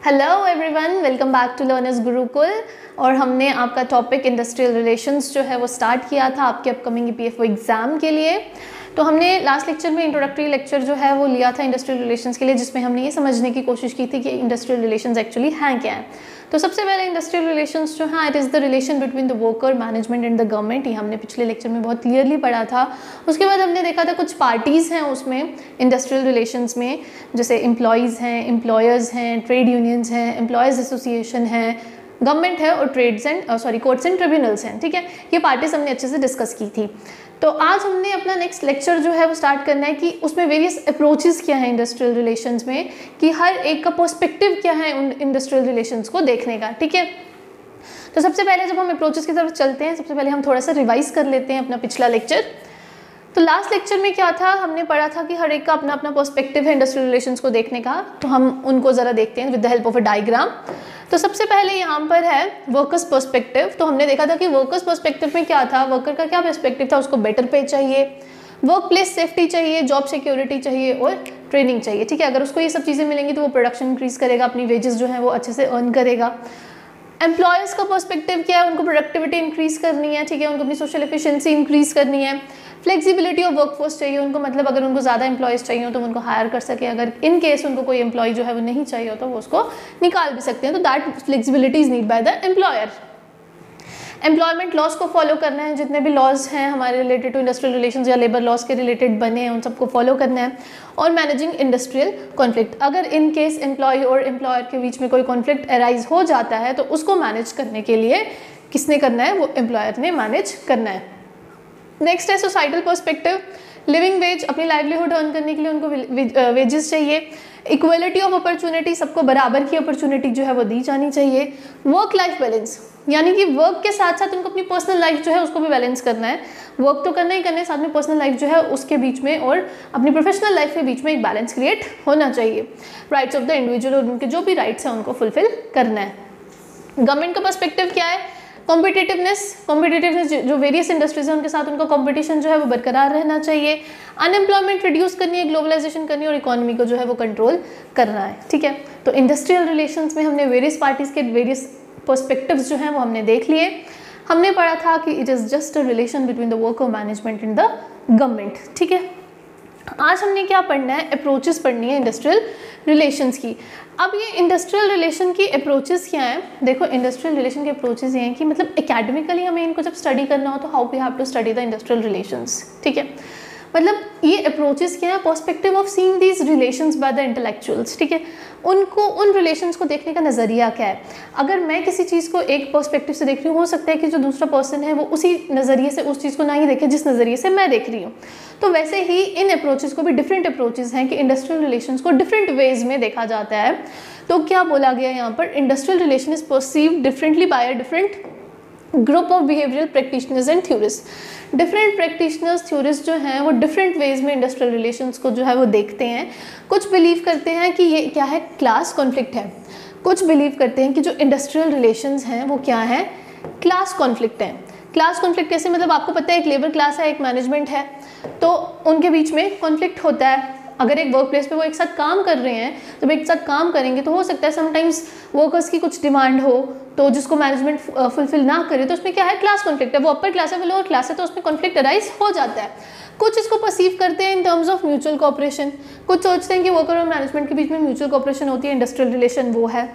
Hello everyone, welcome back to Learners Gurukul. और हमने आपका टॉपिक इंडस्ट्रियल रिलेशंस जो है वो स्टार्ट किया था आपके अपकमिंग ईपीएफओ एग्ज़ाम के लिए। तो हमने लास्ट लेक्चर में इंट्रोडक्टरी लेक्चर जो है वो लिया था इंडस्ट्रियल रिलेशंस के लिए, जिसमें हमने ये समझने की कोशिश की थी कि इंडस्ट्रियल रिलेशंस एक्चुअली हैं क्या है। तो सबसे पहले इंडस्ट्रियल रिलेशंस जो है, it is the relation between the worker, management and the government. ये हमने पिछले लेक्चर में बहुत क्लियरली पढ़ा था। उसके बाद हमने देखा था कुछ पार्टीज़ हैं उसमें इंडस्ट्रियल रिलेशंस में, जैसे एम्प्लॉयज़ हैं, एम्प्लॉयर्स हैं, ट्रेड यूनियंस हैं, एम्प्लॉयज़ एसोसिएशन है, गवर्नमेंट है और कोर्ट्स एंड ट्रिब्यूनल्स हैं। ठीक है, ये पार्टीज हमने अच्छे से डिस्कस की थी। तो आज हमने अपना नेक्स्ट लेक्चर जो है वो स्टार्ट करना है कि उसमें वेरियस अप्रोचेस क्या है इंडस्ट्रियल रिलेशंस में, कि हर एक का पर्सपेक्टिव क्या है उन इंडस्ट्रियल रिलेशंस को देखने का। ठीक है, तो सबसे पहले जब हम अप्रोचेस की तरफ चलते हैं, सबसे पहले हम थोड़ा सा रिवाइज कर लेते हैं अपना पिछला लेक्चर। तो लास्ट लेक्चर में क्या था, हमने पढ़ा था कि हर एक का अपना अपना पर्सपेक्टिव है इंडस्ट्रियल रिलेशंस को देखने का। तो हम उनको ज़रा देखते हैं with the help of a diagram. तो सबसे पहले यहाँ पर है वर्कर्स पर्सपेक्टिव। तो हमने देखा था कि वर्कर्स पर्सपेक्टिव में क्या था, वर्कर का क्या पर्सपेक्टिव था, उसको बेटर पे चाहिए, वर्क प्लेस सेफ्टी चाहिए, जॉब सिक्योरिटी चाहिए और ट्रेनिंग चाहिए। ठीक है, अगर उसको ये सब चीज़ें मिलेंगी तो वो प्रोडक्शन इंक्रीज़ करेगा, अपनी वेजेस जो है वो अच्छे से अर्न करेगा। एम्प्लॉयर्स का पर्सपेक्टिव क्या है, उनको प्रोडक्टिविटी इंक्रीज़ करनी है। ठीक है, उनको अपनी सोशल एफिशिएंसी इंक्रीज़ करनी है। फ्लेक्सिबिलिटी ऑफ वर्कफोर्स चाहिए उनको, मतलब अगर उनको ज़्यादा एम्प्लॉयज़ चाहिए हो तो उनको हायर कर सके, अगर इन केस उनको कोई एम्प्लॉय जो है वो नहीं चाहिए हो तो वो उसको निकाल भी सकते हैं। तो that flexibility is need by the employer. Employment laws को फॉलो करना है, जितने भी लॉज हैं हमारे रिलेटेड टू इंडस्ट्रियल रिलेशंस या लेबर लॉज के रिलेटेड बने हैं उन सबको फॉलो करना है। और मैनेजिंग इंडस्ट्रियल कॉन्फ्लिक्ट, अगर इन केस एम्प्लॉय और एम्प्लॉयर के बीच में कोई कॉन्फ्लिक्ट अराइज हो जाता है तो उसको मैनेज करने के लिए किसने करना है, वो एम्प्लॉयर ने मैनेज करना है। नेक्स्ट है सोसाइटल पर्सपेक्टिव, लिविंग वेज, अपनी लाइवलीहुड अर्न करने के लिए उनको वेजेस चाहिए। इक्वलिटी ऑफ अपॉर्चुनिटी, सबको बराबर की अपॉर्चुनिटी जो है वो दी जानी चाहिए। वर्क लाइफ बैलेंस, यानी कि वर्क के साथ साथ उनको अपनी पर्सनल लाइफ जो है उसको भी बैलेंस करना है। वर्क तो करना ही करना है, साथ में पर्सनल लाइफ जो है उसके बीच में और अपनी प्रोफेशनल लाइफ के बीच में एक बैलेंस क्रिएट होना चाहिए। राइट्स ऑफ द इंडिविजुअल, और उनके जो भी राइट्स हैं उनको फुलफिल करना है। गवर्नमेंट का पर्सपेक्टिव क्या है, कॉम्पिटिटिवनेस जो वेरियस इंडस्ट्रीज हैं उनके साथ उनका कंपटीशन जो है वो बरकरार रहना चाहिए। अनएम्प्लॉयमेंट रिड्यूस करनी है, ग्लोबलाइजेशन करनी है और इकोनॉमी को जो है वो कंट्रोल करना है। ठीक है, तो इंडस्ट्रियल रिलेशंस में हमने वेरियस पार्टीज के वेरियस पर्सपेक्टिव्स जो हैं वो हमने देख लिए। हमने पढ़ा था कि it is just a relation between the worker, management and the government. ठीक है, आज हमने क्या पढ़ना है, अप्रोचेस पढ़नी है इंडस्ट्रियल रिलेशंस की। अब ये इंडस्ट्रियल रिलेशन की अप्रोचेस क्या हैं, देखो इंडस्ट्रियल रिलेशन के अप्रोचेस ये हैं कि मतलब एकेडमिकली हमें इनको जब स्टडी करना हो तो how we have to study the industrial relations. ठीक है, मतलब ये अप्रोचेस क्या है, perspective of seeing these relations by the intellectuals. ठीक है, उनको उन रिलेशंस को देखने का नज़रिया क्या है। अगर मैं किसी चीज़ को एक पर्सपेक्टिव से देख रही हूँ, हो सकता है कि जो दूसरा पर्सन है वो उसी नज़रिए से उस चीज़ को ना ही देखे जिस नज़रिए से मैं देख रही हूँ। तो वैसे ही इन अप्रोचेस को भी डिफरेंट अप्रोचेस हैं कि इंडस्ट्रियल रिलेशंस को डिफरेंट वेज में देखा जाता है। तो क्या बोला गया यहाँ पर, industrial relation is perceived differently by a different group of behavioural practitioners and theorist. Different practitioners theorist जो हैं वो डिफरेंट वेज में इंडस्ट्रियल रिलेशंस को जो है वो देखते हैं। कुछ बिलीव करते हैं कि ये क्या है, क्लास कॉन्फ्लिक्ट है। कुछ बिलीव करते हैं कि जो इंडस्ट्रियल रिलेशंस हैं वो क्या है, क्लास कॉन्फ्लिक्ट हैं। क्लास कॉन्फ्लिक्ट कैसे, मतलब आपको पता है एक लेबर क्लास है, एक मैनेजमेंट है, तो उनके बीच में कॉन्फ्लिक्ट होता है। अगर एक वर्क प्लेस पे वो एक साथ काम कर रहे हैं, तो एक साथ काम करेंगे तो हो सकता है समटाइम्स वर्कर्स की कुछ डिमांड हो तो जिसको मैनेजमेंट फुलफिल ना करे, तो उसमें क्या है, क्लास कॉन्फ्लिक्ट है। वो अपर क्लास है, वो लोअर क्लास है, तो उसमें कॉन्फ्लिक्ट अराइज हो जाता है। कुछ इसको परसीव करते हैं in terms of mutual cooperation, कुछ सोचते हैं कि वर्कर और मैनेजमेंट के बीच में म्यूचुअल कोऑपरेशन होती है, इंडस्ट्रियल रिलेशन वो है।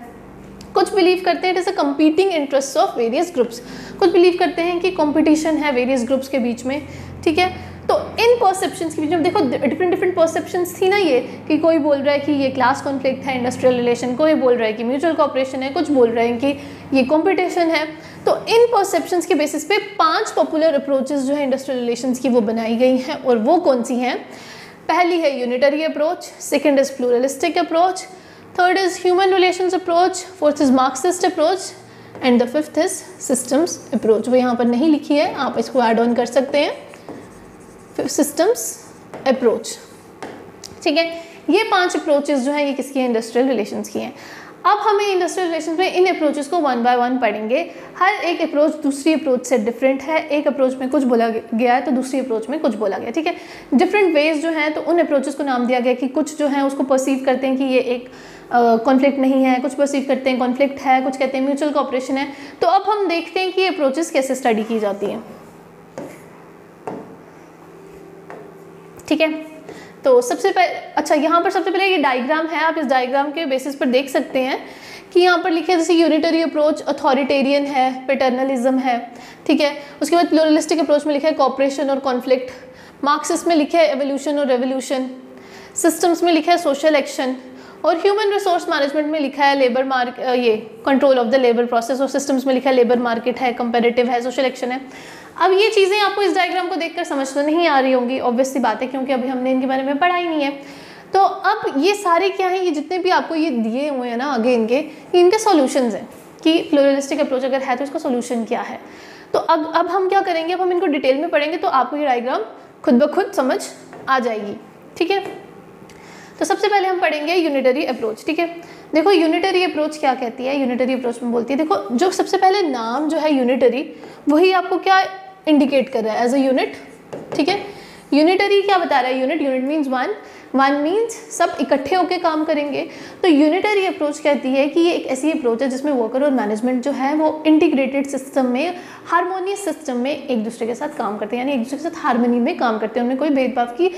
कुछ बिलीव करते हैं it is a competing interest of various groups, कुछ बिलीव करते हैं कि कंपटीशन है वेरियस ग्रुप्स के बीच में। ठीक है, तो इन परसेप्शंस के बीच में देखो डिफरेंट परसेप्शंस थी ना, ये कि कोई बोल रहा है कि ये क्लास कॉन्फ्लिक्ट है इंडस्ट्रियल रिलेशन, कोई बोल रहा है कि म्यूचुअल कोऑपरेशन है, कुछ बोल रहे हैं कि ये कंपटीशन है। तो इन परसेप्शंस के बेसिस पे 5 पॉपुलर अप्रोचेस जो है इंडस्ट्रियल रिलेशंस की वो बनाई गई हैं, और वो कौन सी हैं। पहली है unitary approach, second is pluralistic approach, third is human relations approach, fourth is Marxist approach and the fifth is systems approach. वो यहाँ पर नहीं लिखी है, आप इसको ऐड ऑन कर सकते हैं, सिस्टम्स अप्रोच। ठीक है, ये 5 अप्रोचेस जो हैं ये किसकी हैं, इंडस्ट्रियल रिलेशंस की हैं। अब हमें इंडस्ट्रियल रिलेशंस में इन अप्रोचेस को 1 बाय 1 पढ़ेंगे। हर एक अप्रोच दूसरी अप्रोच से डिफरेंट है, एक अप्रोच में कुछ बोला गया है तो दूसरी अप्रोच में कुछ बोला गया। ठीक है, डिफरेंट वेज जो हैं तो उन अप्रोचेस को नाम दिया गया कि कुछ जो है उसको परसीव करते हैं कि ये एक कॉन्फ्लिक्ट नहीं है, कुछ परसीव करते हैं कॉन्फ्लिक्ट है, कुछ कहते हैं म्यूचुअल कोऑपरेशन है। तो अब हम देखते हैं कि ये अप्रोचेस कैसे स्टडी की जाती हैं। ठीक है, तो सबसे पहले अच्छा यहाँ पर सबसे पहले ये डायग्राम है, आप इस डायग्राम के बेसिस पर देख सकते हैं कि यहाँ पर लिखे जैसे यूनिटरी अप्रोच अथॉरिटेरियन है, पैटर्नलिज्म है, ठीक है। उसके बाद प्लूरलिस्टिक अप्रोच में लिखा है कॉपरेशन और कॉन्फ्लिक्ट, मार्क्सिस्ट में लिखा है एवोल्यूशन और रेवोल्यूशन, सिस्टम्स में लिखा है सोशल एक्शन, और ह्यूमन रिसोर्स मैनेजमेंट में लिखा है लेबर ये control of the labour process, और सिस्टम्स में लिखा है लेबर मार्केट है, कंपेरेटिव है, सोशल एक्शन है। अब ये चीज़ें आपको इस डायग्राम को देखकर समझ तो नहीं आ रही होंगी, ऑब्वियस सी बात है, क्योंकि अभी हमने इनके बारे में पढ़ा ही नहीं है। तो अब ये सारे क्या हैं, ये जितने भी आपको ये दिए हुए हैं ना आगे इनके सॉल्यूशंस हैं कि प्लूरलिस्टिक अप्रोच अगर है तो इसका सॉल्यूशन क्या है। तो अब हम क्या करेंगे, अब हम इनको डिटेल में पढ़ेंगे तो आपको ये डायग्राम खुद ब खुद समझ आ जाएगी। ठीक है, तो सबसे पहले हम पढ़ेंगे यूनिटरी अप्रोच। ठीक है, देखो यूनिटरी अप्रोच क्या कहती है। यूनिटरी अप्रोच में बोलती है, देखो जो सबसे पहले नाम जो है यूनिटरी, वही आपको क्या इंडिकेट कर रहा है, एज अ यूनिट। ठीक है, यूनिटरी क्या बता रहा है, unit means one, one means सब इकट्ठे होकर काम करेंगे। तो यूनिटरी अप्रोच कहती है कि ये एक ऐसी अप्रोच है जिसमें वर्कर और मैनेजमेंट जो है वो इंटीग्रेटेड सिस्टम में, हार्मोनियस सिस्टम में एक दूसरे के साथ काम करते हैं, यानी एक दूसरे के साथ हार्मनी में काम करते हैं, उनमें कोई भेदभाव की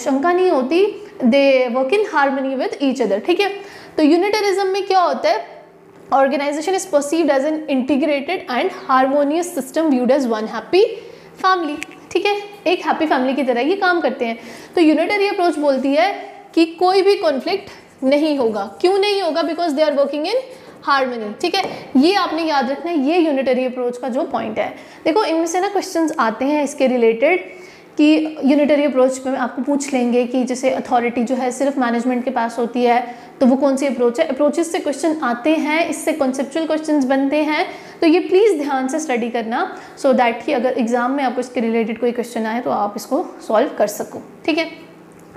शंका नहीं होती, they work in harmony with each other. ठीक है, तो यूनिटरिज्म में क्या होता है, organisation is perceived as an integrated and harmonious system viewed as one happy family. ठीक है, एक हैप्पी फैमिली की तरह ये काम करते हैं। तो यूनिटरी अप्रोच बोलती है कि कोई भी कॉन्फ्लिक्ट नहीं होगा। क्यों नहीं होगा, because they are working in harmony. ठीक है, ये आपने याद रखना है, ये यूनिटरी अप्रोच का जो पॉइंट है। देखो इनमें से ना क्वेश्चंस आते हैं इसके रिलेटेड कि यूनिटरी अप्रोच में आपको पूछ लेंगे कि जैसे अथॉरिटी जो है सिर्फ मैनेजमेंट के पास होती है, तो वो कौन सी अप्रोच है। अप्रोचेस से क्वेश्चन आते हैं, इससे कॉन्सेप्चुअल क्वेश्चंस बनते हैं, तो ये प्लीज़ ध्यान से स्टडी करना सो दैट कि अगर एग्जाम में आपको इसके रिलेटेड कोई क्वेश्चन आए तो आप इसको सॉल्व कर सको। ठीक है,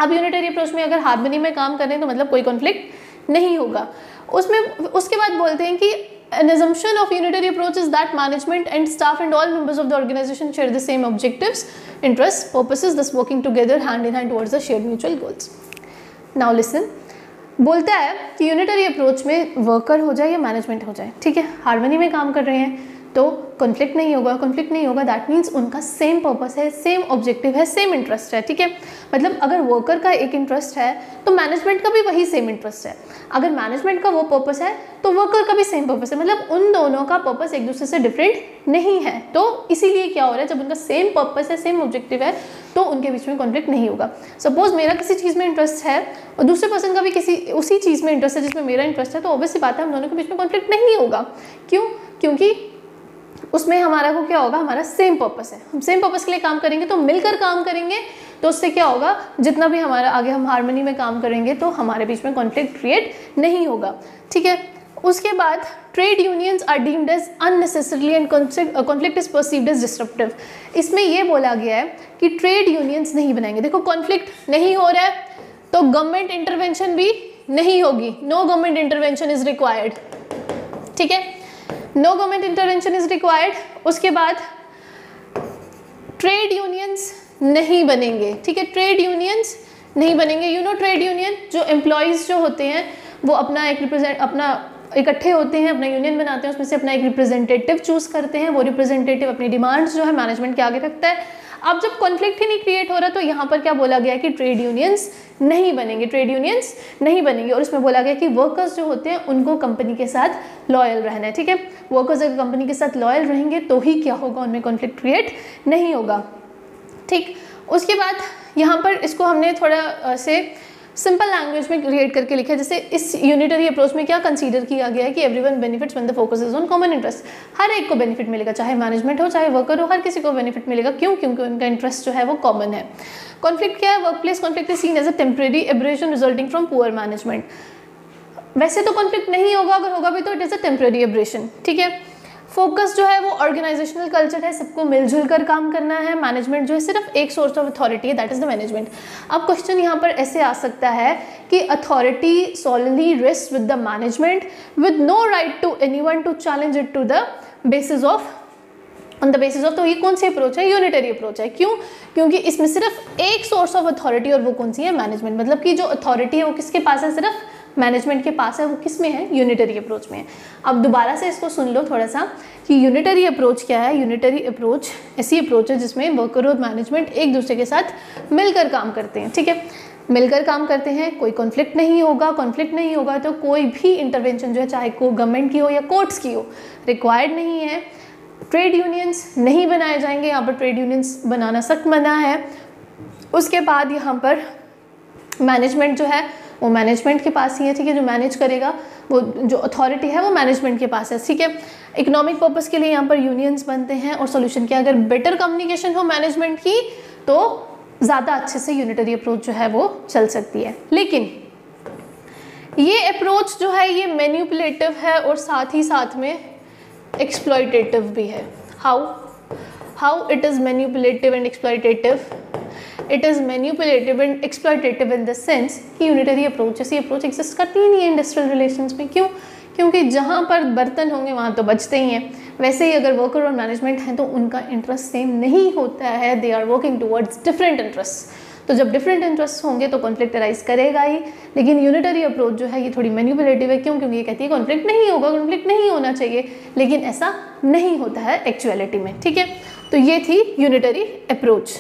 अब यूनिटरी अप्रोच में अगर हार्मनी में काम करें तो मतलब कोई कॉन्फ्लिक्ट नहीं होगा उसमें। उसके बाद बोलते हैं कि an assumption of unitary approach is that management and staff and all members of the organization share the same objectives, interests, purposes, thus working together hand in hand towards the shared mutual goals. Now listen, बोलता है कि unitary approach में worker हो जाए या management हो जाए, ठीक है, हार्मनी में काम कर रहे हैं तो कॉन्फ्लिक्ट नहीं होगा। कॉन्फ्लिक्ट नहीं होगा दैट मीन्स उनका सेम पर्पस है, सेम ऑब्जेक्टिव है, सेम इंटरेस्ट है। ठीक है, मतलब अगर वर्कर का एक इंटरेस्ट है तो मैनेजमेंट का भी वही सेम इंटरेस्ट है। अगर मैनेजमेंट का वो पर्पस है तो वर्कर का भी सेम पर्पस है, मतलब उन दोनों का पर्पस एक दूसरे से डिफरेंट नहीं है। तो इसीलिए क्या हो रहा है, जब उनका सेम पर्पस है, सेम ऑब्जेक्टिव है, तो उनके बीच में कॉन्फ्लिक्ट नहीं होगा। सपोज मेरा किसी चीज़ में इंटरेस्ट है और दूसरे पर्सन का भी किसी उसी चीज़ में इंटरेस्ट है जिसमें मेरा इंटरेस्ट है, तो ऑब्वियसली बात है हम दोनों के बीच में कॉन्फ्लिक्ट नहीं होगा। क्यों, क्योंकि उसमें हमारा को क्या होगा, हमारा सेम पर्पस है, हम सेम पर्पस के लिए काम करेंगे, तो मिलकर काम करेंगे, तो उससे क्या होगा, जितना भी हमारा आगे हम हार्मनी में काम करेंगे तो हमारे बीच में कॉन्फ्लिक्ट क्रिएट नहीं होगा। ठीक है, उसके बाद trade unions are deemed as unnecessarily and conflict is perceived as disruptive. इसमें यह बोला गया है कि ट्रेड यूनियंस नहीं बनाएंगे। देखो कॉन्फ्लिक्ट नहीं हो रहा है तो गवर्नमेंट इंटरवेंशन भी नहीं होगी, no government intervention is required. ठीक है, no government intervention is required. उसके बाद ट्रेड यूनियंस नहीं बनेंगे। ठीक है, ट्रेड यूनियंस नहीं बनेंगे। यू नो ट्रेड यूनियन, जो एम्प्लॉयज़ जो होते हैं वो अपना इकट्ठे होते हैं, अपना यूनियन बनाते हैं, उसमें से अपना एक रिप्रेजेंटेटिव चूज करते हैं, वो रिप्रेजेंटेटिव अपनी डिमांड्स जो है मैनेजमेंट के आगे रखता है। अब जब कॉन्फ्लिक्ट ही नहीं क्रिएट हो रहा तो यहाँ पर क्या बोला गया कि ट्रेड यूनियंस नहीं बनेंगे, ट्रेड यूनियंस नहीं बनेंगे। और इसमें बोला गया कि वर्कर्स जो होते हैं उनको कंपनी के साथ लॉयल रहना है। ठीक है, वर्कर्स अगर कंपनी के साथ लॉयल रहेंगे तो ही क्या होगा, उनमें कॉन्फ्लिक्ट क्रिएट नहीं होगा। ठीक, उसके बाद यहाँ पर इसको हमने थोड़ा से सिंपल लैंग्वेज में क्रिएट करके लिखा है। जैसे इस यूनिटरी अप्रोच में क्या कंसीडर किया गया है कि everyone benefits when the focus is on common interest. हर एक को बेनिफिट मिलेगा, चाहे मैनेजमेंट हो चाहे वर्कर हो, हर किसी को बेनिफिट मिलेगा। क्यों, क्योंकि उनका इंटरेस्ट जो है वो कॉमन है। कॉन्फ्लिक्ट क्या है, work place conflict is seen as a temporary abrasion resulting from poor management. वैसे तो कॉन्फ्लिक्ट नहीं होगा, अगर होगा भी तो it is a temporary abrasion. ठीक है, फोकस जो है वो ऑर्गेनाइजेशनल कल्चर है, सबको मिलजुल कर काम करना है। मैनेजमेंट जो है सिर्फ एक सोर्स ऑफ अथॉरिटी है, दैट इज द मैनेजमेंट। अब क्वेश्चन यहाँ पर ऐसे आ सकता है कि authority solely rests with the management with no right to anyone to challenge it to the basis of on the basis of. तो ये कौन सी अप्रोच है, यूनिटरी अप्रोच है। क्यों, क्योंकि इसमें सिर्फ एक सोर्स ऑफ अथॉरिटी और वो कौन सी है, मैनेजमेंट। मतलब कि जो अथॉरिटी है वो किसके पास है, सिर्फ मैनेजमेंट के पास है वो किस में है, यूनिटरी अप्रोच में है। अब दोबारा से इसको सुन लो थोड़ा सा कि यूनिटरी अप्रोच क्या है। यूनिटरी अप्रोच ऐसी अप्रोच है जिसमें वर्कर और मैनेजमेंट एक दूसरे के साथ मिलकर काम करते हैं, ठीक है, मिलकर काम करते हैं, कोई कॉन्फ्लिक्ट नहीं होगा। कॉन्फ्लिक्ट नहीं होगा तो कोई भी इंटरवेंशन जो है, चाहे को गवर्नमेंट की हो या कोर्ट्स की हो, रिक्वायर्ड नहीं है। ट्रेड यूनियंस नहीं बनाए जाएंगे, यहाँ पर ट्रेड यूनियंस बनाना सख्त मना है। उसके बाद यहाँ पर मैनेजमेंट जो है वो मैनेजमेंट के पास ही है, ठीक है, जो मैनेज करेगा, वो जो अथॉरिटी है वो मैनेजमेंट के पास है, ठीक है। इकोनॉमिक पर्पस के लिए यहाँ पर यूनियंस बनते हैं। और सोल्यूशन क्या, अगर बेटर कम्युनिकेशन हो मैनेजमेंट की तो ज़्यादा अच्छे से यूनिटरी अप्रोच जो है वो चल सकती है। लेकिन ये अप्रोच जो है ये मैनिपुलेटिव है और साथ ही साथ में एक्सप्लॉयटेटिव भी है। How it is manipulative and exploitative? It is manipulative and exploitative in the sense कि यूनिटरी अप्रोच ऐसी अप्रोच एग्जिस्ट करती ही नहीं है इंडस्ट्रियल रिलेशंस में। क्यों? क्योंकि जहाँ पर बर्तन होंगे वहाँ तो बचते ही हैं। वैसे ही अगर वर्कर और मैनेजमेंट हैं तो उनका इंटरेस्ट सेम नहीं होता है, they are working towards different interest. तो जब डिफरेंट इंटरेस्ट होंगे तो कॉन्फ्लिक्ट अराइज करेगा ही। लेकिन यूनिटरी अप्रोच जो है ये थोड़ी मैनिपुलेटिव है। क्यों? क्योंकि ये कहती है कॉन्फ्लिक्ट नहीं होगा, कॉन्फ्लिक्ट नहीं होना चाहिए, लेकिन ऐसा नहीं होता है एक्चुअलिटी में, ठीक है। तो ये थी यूनिटरी अप्रोच।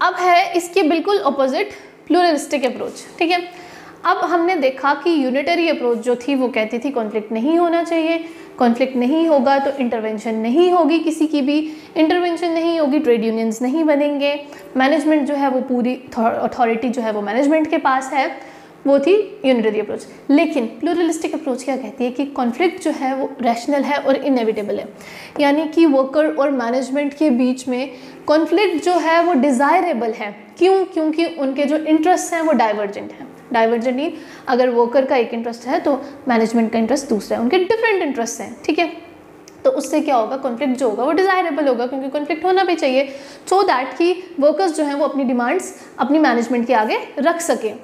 अब है इसके बिल्कुल ऑपोजिट प्लूरलिस्टिक अप्रोच, ठीक है। अब हमने देखा कि यूनिटरी अप्रोच जो थी वो कहती थी कॉन्फ्लिक्ट नहीं होना चाहिए, कॉन्फ्लिक्ट नहीं होगा तो इंटरवेंशन नहीं होगी, किसी की भी इंटरवेंशन नहीं होगी, ट्रेड यूनियंस नहीं बनेंगे, मैनेजमेंट जो है वो पूरी अथॉरिटी जो है वो मैनेजमेंट के पास है, वो थी यूनिटरी अप्रोच। लेकिन प्लूरलिस्टिक अप्रोच क्या कहती है कि कॉन्फ्लिक्ट जो है वो रैशनल है और इनएविटेबल है, यानी कि वर्कर और मैनेजमेंट के बीच में कॉन्फ्लिक्ट जो है वो डिज़ायरेबल है। क्यों? क्योंकि उनके जो इंटरेस्ट हैं वो डाइवर्जेंट हैं। डाइवर्जेंट मीन अगर वर्कर का एक इंटरेस्ट है तो मैनेजमेंट का इंटरेस्ट दूसरा है, उनके डिफरेंट इंटरेस्ट हैं, ठीक है। तो उससे क्या होगा, कॉन्फ्लिक्ट जो होगा वो डिज़ायरेबल होगा, क्योंकि कॉन्फ्लिक्ट होना भी चाहिए सो दैट कि वर्कर्स जो हैं वो अपनी डिमांड्स अपनी मैनेजमेंट के आगे रख सकें।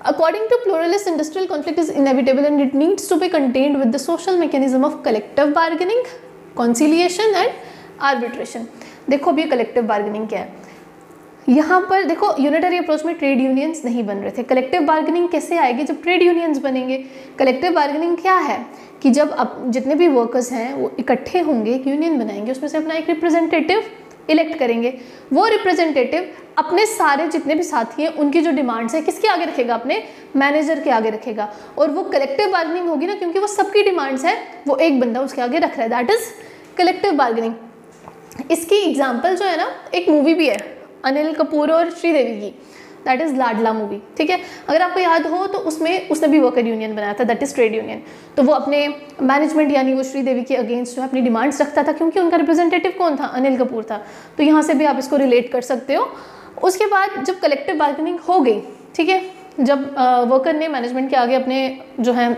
According to pluralist, industrial conflict is inevitable and it needs to be contained with the social mechanism of collective bargaining, conciliation and arbitration। देखो अभी कलेक्टिव बार्गेनिंग क्या है, यहाँ पर देखो यूनिटरी अप्रोच में ट्रेड यूनियंस नहीं बन रहे थे। कलेक्टिव बार्गेनिंग कैसे आएगी? जब ट्रेड यूनियंस बनेंगे। कलेक्टिव बार्गेनिंग क्या है कि जब अब जितने भी वर्कर्स हैं वो इकट्ठे होंगे, एक यूनियन बनाएंगे, उसमें से अपना एक रिप्रेजेंटेटिव इलेक्ट करेंगे। वो रिप्रेजेंटेटिव अपने सारे जितने भी साथी हैं उनकी जो डिमांड्स है किसके आगे रखेगा? अपने मैनेजर के आगे रखेगा। और वो कलेक्टिव बार्गेनिंग होगी ना, क्योंकि वो सबकी डिमांड्स है, वो एक बंदा उसके आगे रख रहा है, दैट इज कलेक्टिव बार्गेनिंग। इसकी एग्जाम्पल जो है ना, एक मूवी भी है अनिल कपूर और श्रीदेवी की, दैट इज़ लाडला मूवी, ठीक है। अगर आपको याद हो तो उसमें उसने भी वर्कर यूनियन बनाया था, दैट इज़ ट्रेड यूनियन। तो वो अपने मैनेजमेंट यानी वो श्रीदेवी के अगेंस्ट जो है अपनी डिमांड्स रखता था, क्योंकि उनका रिप्रेजेंटेटिव कौन था? अनिल कपूर था। तो यहाँ से भी आप इसको रिलेट कर सकते हो। उसके बाद जब कलेक्टिव बार्गेनिंग हो गई, ठीक है, जब वर्कर ने मैनेजमेंट के आगे अपने जो है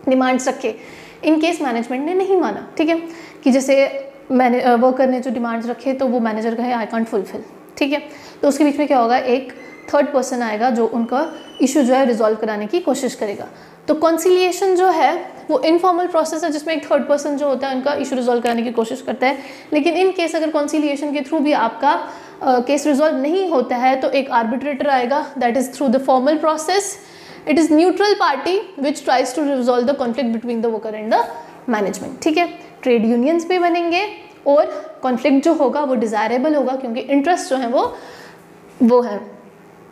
डिमांड्स रखे, इन केस मैनेजमेंट ने नहीं माना, ठीक है, कि जैसे वर्कर ने जो डिमांड्स रखे तो वो मैनेजर कहे आई कांट फुलफिल, ठीक है, तो उसके बीच में क्या होगा, एक थर्ड पर्सन आएगा जो उनका इशू जो है रिजॉल्व कराने की कोशिश करेगा। तो कॉन्सिलिएशन जो है वो इनफॉर्मल प्रोसेस है जिसमें एक थर्ड पर्सन जो होता है उनका इशू रिजॉल्व कराने की कोशिश करता है। लेकिन इन केस अगर कॉन्सिलिएशन के थ्रू भी आपका केस रिजॉल्व नहीं होता है तो एक आर्बिट्रेटर आएगा, that is through the formal process. It is neutral party which tries to resolve the conflict between the worker and the management, ठीक है। ट्रेड यूनियंस भी बनेंगे और कॉन्फ्लिक्ट जो होगा वो डिज़ायरेबल होगा, क्योंकि इंटरेस्ट जो है वो है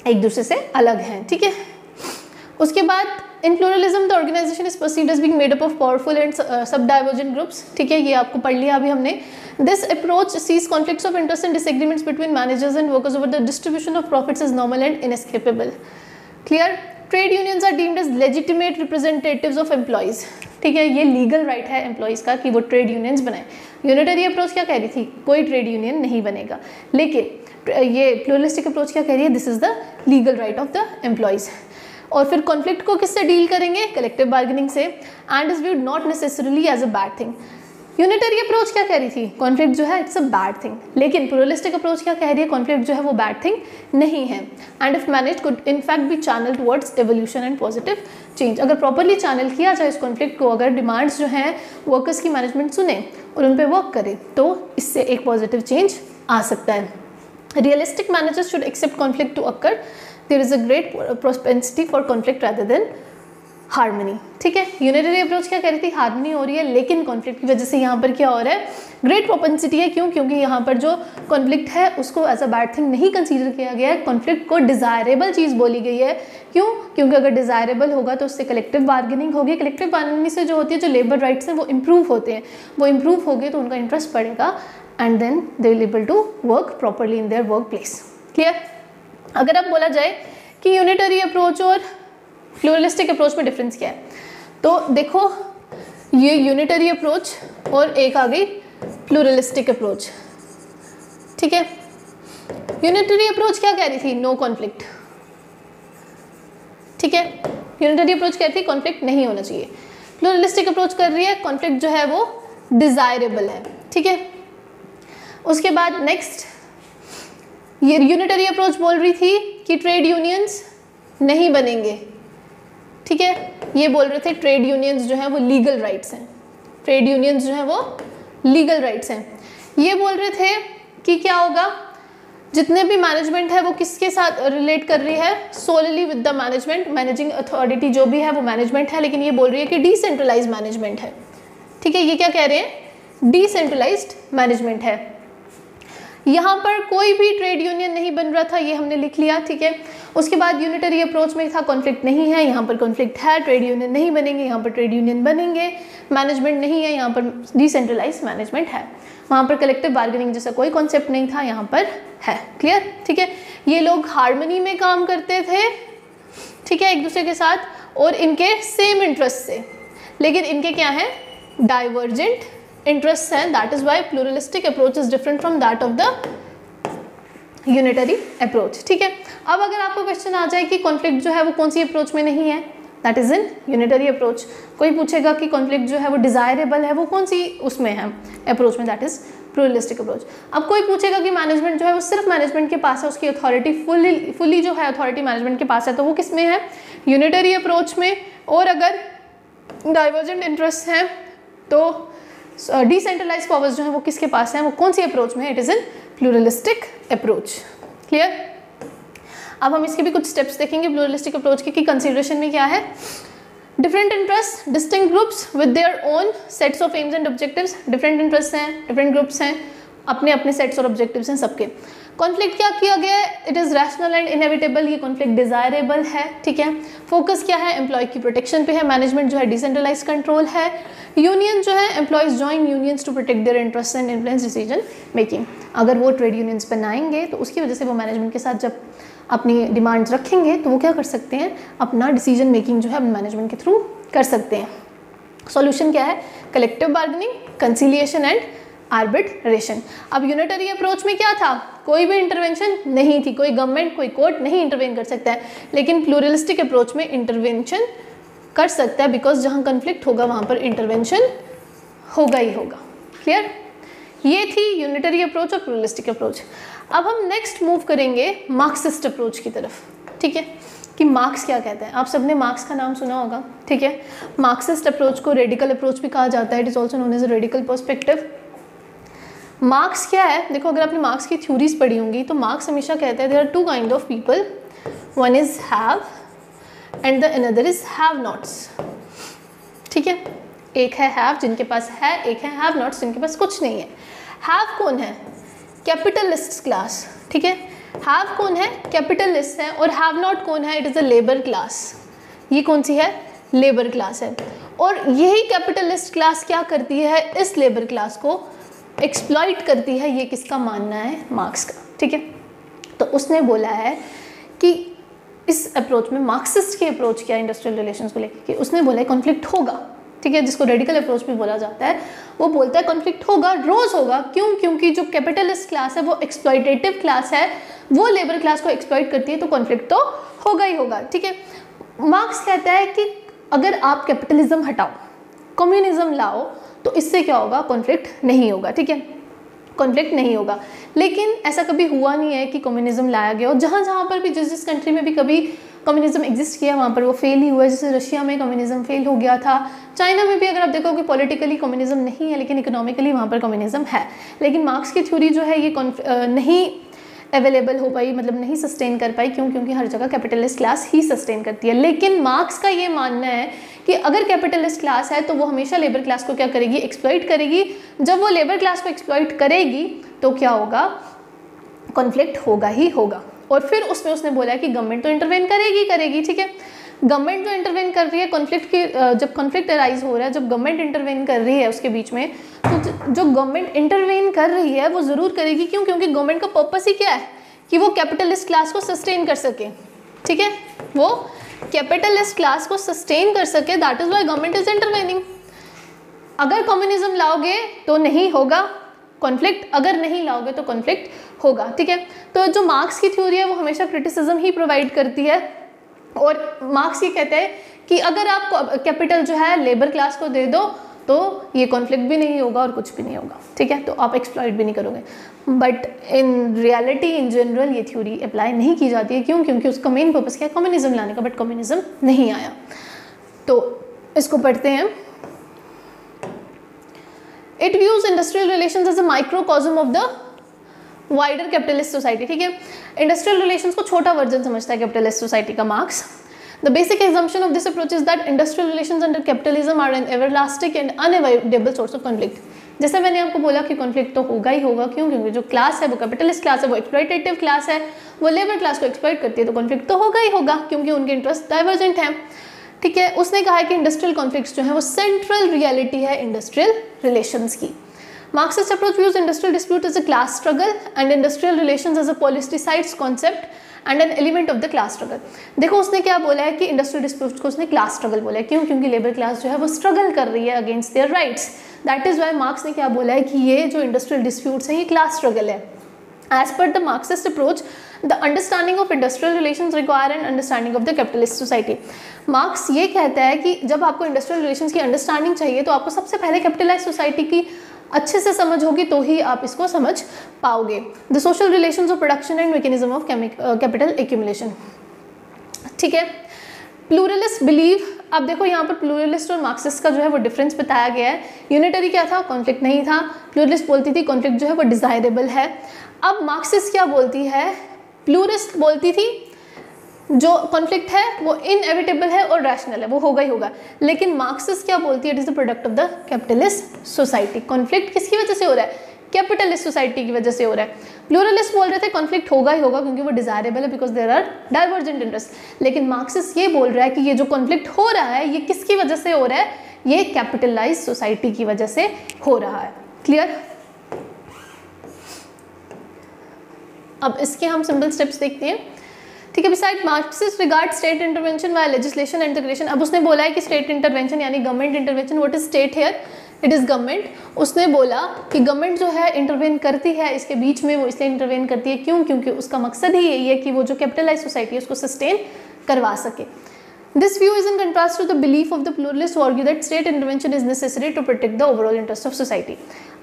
एक दूसरे से अलग हैं, ठीक है। उसके बाद in pluralism the organization is perceived as being made up of powerful and sub divergent groups, ठीक है, ये आपको पढ़ लिया अभी हमने। This approach sees conflicts of interest and disagreements between managers and workers over the distribution of profits is normal and inescapable. Clear? Trade unions are deemed as legitimate representatives of employees, ठीक है, ये legal right है employees का कि वो trade unions बनाए। Unitary approach क्या कह रही थी? कोई ट्रेड यूनियन नहीं बनेगा। लेकिन ये प्लूरलिस्टिक अप्रोच क्या कह रही है? This is the legal right of the employees. और फिर कॉन्फ्लिक्ट को किससे डील करेंगे? कलेक्टिव बार्गेनिंग से, and is viewed not necessarily as a bad thing. Unitary approach क्या कह रही थी? कॉन्फ्लिक्ट जो है इट्स अ बैड थिंग। लेकिन प्लूरलिस्टिक अप्रोच क्या कह रही है? कॉन्फ्लिक्ट जो है वो बैड थिंग नहीं है, and if manage could in fact be channel towards evolution and positive change. अगर प्रॉपरली चैनल किया जाए इस कॉन्फ्लिक्ट को, अगर डिमांड्स जो हैं वर्कर्स की मैनेजमेंट सुने और उन पर वर्क करे, तो इससे एक पॉजिटिव चेंज आ सकता है। Realistic managers should accept conflict to occur, there is a great propensity for conflict rather than harmony. ठीक है, यूनिटरी अप्रोच क्या कह रही थी, हार्मनी हो रही है लेकिन कॉन्फ्लिक्ट की वजह से यहाँ पर क्या हो रहा है, ग्रेट प्रोपेंसिटी है। क्यों? क्योंकि यहाँ पर जो कॉन्फ्लिक्ट है उसको एज अ बैड थिंग नहीं कंसीडर किया गया है, कॉन्फ्लिक्ट को डिज़ायरेबल चीज़ बोली गई है। क्यों? क्योंकि अगर डिज़ायरेबल होगा तो उससे कलेक्टिव बार्गेनिंग होगी, कलेक्टिव बार्गेनिंग से जो होती है, जो लेबर राइट्स हैं वो इम्प्रूव होते हैं, वो इम्प्रूव हो गए तो उनका इंटरेस्ट बढ़ेगा and then they will able to work properly in their work place. Clear? अगर अब बोला जाए कि यूनिटरी अप्रोच और प्लूरलिस्टिक अप्रोच में डिफरेंस क्या है, तो देखो ये यूनिटरी अप्रोच और एक आ गई प्लूरलिस्टिक अप्रोच। ठीक है, यूनिटरी अप्रोच क्या कह रही थी, नो कॉन्फ्लिक्ट। ठीक है, यूनिटरी अप्रोच कह रही थी कॉन्फ्लिक्ट नहीं होना चाहिए, प्लूरलिस्टिक अप्रोच कर रही है कॉन्फ्लिक्ट जो है वो डिजायरेबल है। ठीक है, उसके बाद नेक्स्ट ये यूनिटरी अप्रोच बोल रही थी कि ट्रेड यूनियंस नहीं बनेंगे। ठीक है, ये बोल रहे थे ट्रेड यूनियंस जो है वो लीगल राइट्स हैं, ट्रेड यूनियंस जो है वो लीगल राइट्स हैं। ये बोल रहे थे कि क्या होगा, जितने भी मैनेजमेंट है वो किसके साथ रिलेट कर रही है, solely with the management, managing authority जो भी है वो मैनेजमेंट है, लेकिन ये बोल रही है कि डिसेंट्रलाइज मैनेजमेंट है। ठीक है, ये क्या कह रहे हैं, डिसेंट्रलाइज्ड मैनेजमेंट है। यहाँ पर कोई भी ट्रेड यूनियन नहीं बन रहा था, ये हमने लिख लिया। ठीक है, उसके बाद यूनिटरी अप्रोच में था कॉन्फ्लिक्ट नहीं है, यहाँ पर कॉन्फ्लिक्ट है, ट्रेड यूनियन नहीं बनेंगे, यहाँ पर ट्रेड यूनियन बनेंगे, मैनेजमेंट नहीं है, यहाँ पर डिसेंट्रलाइज मैनेजमेंट है, वहाँ पर कलेक्टिव बार्गेनिंग जैसा कोई कॉन्सेप्ट नहीं था, यहाँ पर है। क्लियर? ठीक है, ये लोग हार्मनी में काम करते थे, ठीक है, एक दूसरे के साथ, और इनके सेम इंटरेस्ट से, लेकिन इनके क्या है, डाइवर्जेंट इंटरेस्ट हैं। That is why pluralistic approach is different from that of the unitary approach. ठीक है, अब अगर आपको क्वेश्चन आ जाए कि कॉन्फ्लिक्ट जो है वो कौन सी अप्रोच में नहीं है, that is in unitary approach. कोई पूछेगा कि कॉन्फ्लिक्ट जो है वो डिजायरेबल है, वो कौन सी उसमें है अप्रोच में, दैट इज प्लूरलिस्टिक अप्रोच। अब कोई पूछेगा कि मैनेजमेंट जो है वो सिर्फ मैनेजमेंट के पास है, उसकी अथॉरिटी फुली जो है अथॉरिटी मैनेजमेंट के पास है, तो वो किस में है, यूनिटरी अप्रोच में। और अगर डाइवर्जेंट इंटरेस्ट हैं तो डिसेंट्रलाइज पावर्स जो है वो किसके पास है, वो कौन सी अप्रोच में है, it is in pluralistic approach. Clear? अब हम इसके भी कुछ स्टेप्स देखेंगे प्लूरलिस्टिक अप्रोच के कि कंसीडरेशन में क्या है। Different interest, distinct groups with their own sets of AIIMS and objectives. Different interest हैं, डिफरेंट ग्रुप्स हैं, अपने अपने सेट्स और ऑब्जेक्टिव्स हैं सबके। कॉन्फ्लिक्ट क्या किया गया है, it is rational and inevitable, ये कॉन्फ्लिक्ट डिजायरेबल है। ठीक है, फोकस क्या है, एम्प्लॉय की प्रोटेक्शन पे है, मैनेजमेंट जो है डिसेंट्रलाइज कंट्रोल है, यूनियन जो है employees join unions to protect their interest and influence decision making. अगर वो ट्रेड यूनियंस बनाएंगे तो उसकी वजह से वो मैनेजमेंट के साथ जब अपनी डिमांड्स रखेंगे तो वो क्या कर सकते हैं, अपना डिसीजन मेकिंग जो है मैनेजमेंट के थ्रू कर सकते हैं। सॉल्यूशन क्या है, collective bargaining, conciliation and arbitration. अब यूनिटरी अप्रोच में क्या था, कोई भी इंटरवेंशन नहीं थी, कोई गवर्नमेंट कोई कोर्ट नहीं इंटरवेन कर सकता है, लेकिन प्लूरलिस्टिक अप्रोच में इंटरवेंशन कर सकता है, बिकॉज जहाँ कन्फ्लिक्ट होगा वहाँ पर इंटरवेंशन होगा ही होगा। क्लियर? ये थी यूनिटरी अप्रोच और प्लूरलिस्टिक अप्रोच। अब हम नेक्स्ट मूव करेंगे मार्क्सिस्ट अप्रोच की तरफ। ठीक है, कि मार्क्स क्या कहते हैं, आप सबने मार्क्स का नाम सुना होगा। ठीक है, मार्क्सिस्ट अप्रोच को रेडिकल अप्रोच भी कहा जाता है, it is also known as a radical perspective. Marx क्या है, देखो अगर आपने मार्क्स की थ्योरीज पढ़ी होंगी तो मार्क्स हमेशा कहते हैं there are two kind of people, one is have and the another is have nots. ठीक है, एक है हैव जिनके पास है, एक है हैव नॉट्स जिनके पास कुछ नहीं है। हैव कौन है, कैपिटलिस्ट क्लास। ठीक है, हैव कौन है, कैपिटलिस्ट है, और हैव नॉट कौन है, it is a labour class. ये कौन सी है, लेबर क्लास है। और यही कैपिटलिस्ट क्लास क्या करती है, इस लेबर क्लास को एक्सप्लॉइट करती है, ये किसका मानना है, मार्क्स का। ठीक है, तो उसने बोला है कि इस अप्रोच में, मार्क्सिस्ट की अप्रोच किया इंडस्ट्रियल रिलेशंस को लेकर कि उसने बोला है कॉन्फ्लिक्ट होगा। ठीक है, जिसको रेडिकल अप्रोच भी बोला जाता है, वो बोलता है कॉन्फ्लिक्ट होगा, रोज होगा। क्यों? क्योंकि जो कैपिटलिस्ट क्लास है वो एक्सप्लॉइटेटिव क्लास है, वो लेबर क्लास को एक्सप्लॉइट करती है, तो कॉन्फ्लिक्ट तो होगा ही होगा। ठीक है, मार्क्स कहता है कि अगर आप कैपिटलिज्म हटाओ, कम्युनिज्म लाओ, तो इससे क्या होगा, कॉन्फ्लिक्ट नहीं होगा। ठीक है, कॉन्फ्लिक्ट नहीं होगा। लेकिन ऐसा कभी हुआ नहीं है कि कम्युनिज्म लाया गया, और जहाँ जहाँ पर भी, जिस कंट्री में भी कभी कम्युनिज्म एग्जिस्ट किया वहाँ पर वो फेल ही हुआ है। जैसे रशिया में कम्युनिज्म फेल हो गया था, चाइना में भी अगर आप देखोगे पॉलिटिकली कम्युनिज्म नहीं है, लेकिन इकोनॉमिकली वहाँ पर कम्युनिज्म है। लेकिन मार्क्स की थ्योरी जो है ये नहीं अवेलेबल हो पाई, मतलब नहीं सस्टेन कर पाई। क्यों? क्योंकि हर जगह कैपिटलिस्ट क्लास ही सस्टेन करती है। लेकिन मार्क्स का ये मानना है कि अगर कैपिटलिस्ट क्लास है तो वो हमेशा लेबर क्लास को क्या करेगी? एक्सप्लॉइट करेगी। जब वो लेबर क्लास को एक्सप्लॉइट करेगी तो क्या होगा? कॉन्फ्लिक्ट होगा ही होगा। और फिर उसमें उसने बोला है कि गवर्नमेंट तो इंटरवेन करेगी, ठीक है। गवर्नमेंट जो इंटरवेन कर रही है कॉन्फ्लिक्ट की, जब कॉन्फ्लिक्ट अराइज हो रहा है, जब गवर्नमेंट इंटरवेन कर रही है उसके बीच में, तो जो गवर्नमेंट इंटरवेन कर रही है वो ज़रूर करेगी। क्यों? क्योंकि गवर्नमेंट का पर्पस ही क्या है? कि वो कैपिटलिस्ट क्लास को सस्टेन कर सके, ठीक है, वो कैपिटलिस्ट क्लास को सस्टेन कर सके। That is why government is intervening. अगर कम्युनिज्म लाओगे तो नहीं होगा कॉन्फ्लिक्ट, अगर नहीं लाओगे तो कॉन्फ्लिक्ट होगा, ठीक है। तो जो मार्क्स की थ्योरी है वो हमेशा क्रिटिसिज्म ही प्रोवाइड करती है। और मार्क्स ये कहते हैं कि अगर आप कैपिटल जो है लेबर क्लास को दे दो तो ये कॉन्फ्लिक्ट भी नहीं होगा और कुछ भी नहीं होगा, ठीक है, तो आप एक्सप्लॉइट भी नहीं करोगे। But in reality, in general ये थ्योरी अप्लाई नहीं की जाती है। क्यों? क्योंकि उसका मेन पर्पस क्या है? कम्युनिज्म लाने का, बट कम्युनिज्म नहीं आया। तो इसको पढ़ते हैं। It views industrial relations as a microcosm of the wider capitalist society, ठीक है। इंडस्ट्रियल रिलेशंस को छोटा वर्जन समझता है कैपिटलिस्ट सोसाइटी का Marx. The basic assumption of this approach is that industrial relations under capitalism are an everlasting and unavoidable source of conflict. जैसे मैंने आपको बोला कि कॉन्फ्लिक्ट तो होगा ही होगा। क्यों? क्योंकि जो क्लास है वो कैपिटलिस्ट क्लास है, वो एक्सप्लॉइटेटिव क्लास है, वो लेबर क्लास को एक्सप्लॉइट करती है, तो कॉन्फ्लिक्ट तो होगा ही होगा क्योंकि उनके इंटरेस्ट डाइवर्जेंट हैं, ठीक है। उसने कहा है कि इंडस्ट्रियल कॉन्फ्लिक्ट्स जो है वो सेंट्रल रियलिटी है इंडस्ट्रियल रिलेशंस की। Marxist approach views industrial dispute as a class struggle and industrial relations as a politicized concept and an element of the class struggle. देखो उसने क्या बोला है कि इंडस्ट्रियल डिस्प्यूट को उसने क्लास स्ट्रगल बोला है। क्यों? क्योंकि लेबर क्लास जो है वो स्ट्रगल कर रही है against their rights. That is why Marx ने क्या बोला है कि ये जो इंडस्ट्रियल डिस्प्यूट्स हैं ये क्लास स्ट्रगल है। As per the Marxist approach the understanding of industrial relations require an understanding of the capitalist society. Marx ये कहता है कि जब आपको इंडस्ट्रियल रिलेशंस की अंडरस्टैंडिंग चाहिए तो आपको सबसे पहले कैपिटलाइज्ड सोसाइटी की अच्छे से समझ होगी तो ही आप इसको समझ पाओगे। The social relations of production and mechanism of capital accumulation, ठीक है। प्लूरलिस्ट बिलीव, अब देखो यहाँ पर प्लूरलिस्ट और मार्क्सिस्ट का जो है वो डिफरेंस बताया गया है। यूनिटरी क्या था? कॉन्फ्लिक्ट नहीं था। प्लूरलिस्ट बोलती थी कॉन्फ्लिक्ट जो है वो डिजायरेबल है। अब मार्क्सिस्ट क्या बोलती है? प्लूरिस्ट बोलती थी जो कॉन्फ्लिक्ट है वो इनएविटेबल है और रैशनल है, वो होगा ही होगा। लेकिन मार्क्सिस्ट क्या बोलती है? It is the product of the capitalist society. Conflict किसकी वजह से हो रहा है? कैपिटलिस्ट सोसाइटी की वजह से हो रहा है। प्लूरलिस्ट बोल रहे थे कॉन्फ्लिक्ट होगा ही होगा क्योंकि वो डिजायरेबल है because there are divergent interest. लेकिन मार्क्सिस्ट ये बोल रहा है कि ये जो कॉन्फ्लिक्ट हो रहा है ये किसकी वजह से हो रहा है? ये कैपिटलाइज सोसाइटी की वजह से हो रहा है। क्लियर? अब इसके हम सिंपल स्टेप्स देखते हैं, ठीक है। Beside Marxist regard state intervention via legislation and integration. अब उसने बोला है कि स्टेट इंटरवेंशन यानी government intervention, what is state here? It is government. उसने बोला कि गवर्नमेंट जो है इंटरवेन करती है इसके बीच में, वो इसलिए इंटरवेन करती है क्यों? क्योंकि उसका मकसद ही यही है कि वो जो कैपिटलाइज सोसाइटी है उसको सस्टेन करवा सके। This view is in contrast to the belief of the pluralist who argue that state intervention is necessary to protect the overall interest of society.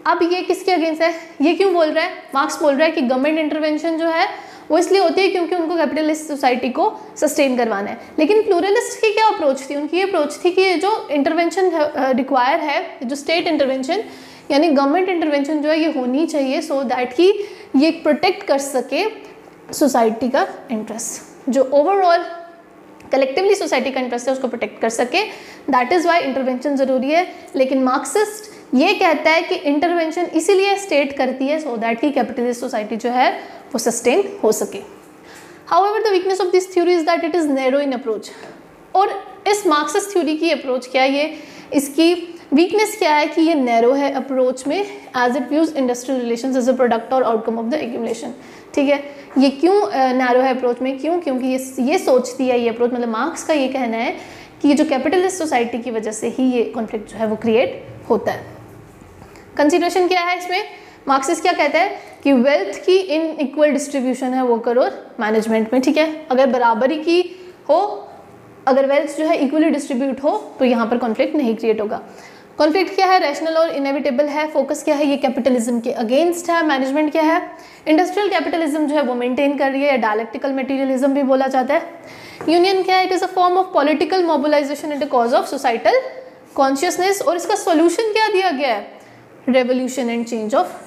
अब ये किसके अगेंस्ट है? ये क्यों बोल रहा है? मार्क्स बोल रहा है कि गवर्नमेंट इंटरवेंशन जो है वो इसलिए होती है क्योंकि उनको कैपिटलिस्ट सोसाइटी को सस्टेन करवाना है। लेकिन प्लूरलिस्ट की क्या अप्रोच थी? उनकी ये अप्रोच थी कि ये जो इंटरवेंशन रिक्वायर है, जो स्टेट इंटरवेंशन यानी गवर्नमेंट इंटरवेंशन जो है ये होनी चाहिए सो दैट कि ये प्रोटेक्ट कर सके सोसाइटी का इंटरेस्ट, जो ओवरऑल कलेक्टिवली सोसाइटी का इंटरेस्ट है उसको प्रोटेक्ट कर सके। दैट इज़ वाई इंटरवेंशन ज़रूरी है। लेकिन मार्क्सिस्ट ये कहता है कि इंटरवेंशन इसीलिए स्टेट करती है सो दैट कि कैपिटलिस्ट सोसाइटी जो है वो सस्टेन हो सके। However the weakness of this theory is that it is narrow in approach. और इस मार्क्सिस्ट थ्योरी की अप्रोच क्या है? ये इसकी वीकनेस क्या है कि ये नैरो है अप्रोच में, as it views industrial relations as a product और आउटकम ऑफ द एक्यूमुलेशन, ठीक है। ये क्यों नैरो है अप्रोच में? क्यों? क्योंकि ये सोचती है, ये अप्रोच मतलब मार्क्स का ये कहना है कि ये जो कैपिटलिस्ट सोसाइटी की वजह से ही ये कॉन्फ्लिक्ट जो है वो क्रिएट होता है। कंसिडरेशन क्या है इसमें? मार्क्सिस्ट क्या कहता है कि वेल्थ की इनइक्वल डिस्ट्रीब्यूशन है वर्कर और मैनेजमेंट में, ठीक है। अगर बराबरी की हो, अगर वेल्थ जो है इक्वली डिस्ट्रीब्यूट हो तो यहाँ पर कॉन्फ्लिक्ट नहीं क्रिएट होगा। कॉन्फ्लिक्ट क्या है? रैशनल और इनएविटेबल है। फोकस क्या है? ये कैपिटलिज्म के अगेंस्ट है। मैनेजमेंट क्या है? इंडस्ट्रियल कैपिटलिज्म जो है वो मेंटेन कर रही है, या डायलेक्टिकल मटेरियलिज्म भी बोला जाता है। यूनियन क्या है? It is a form of political mobilisation in the cause of societal consciousness. और इसका सोल्यूशन क्या दिया गया है? Revolution and change of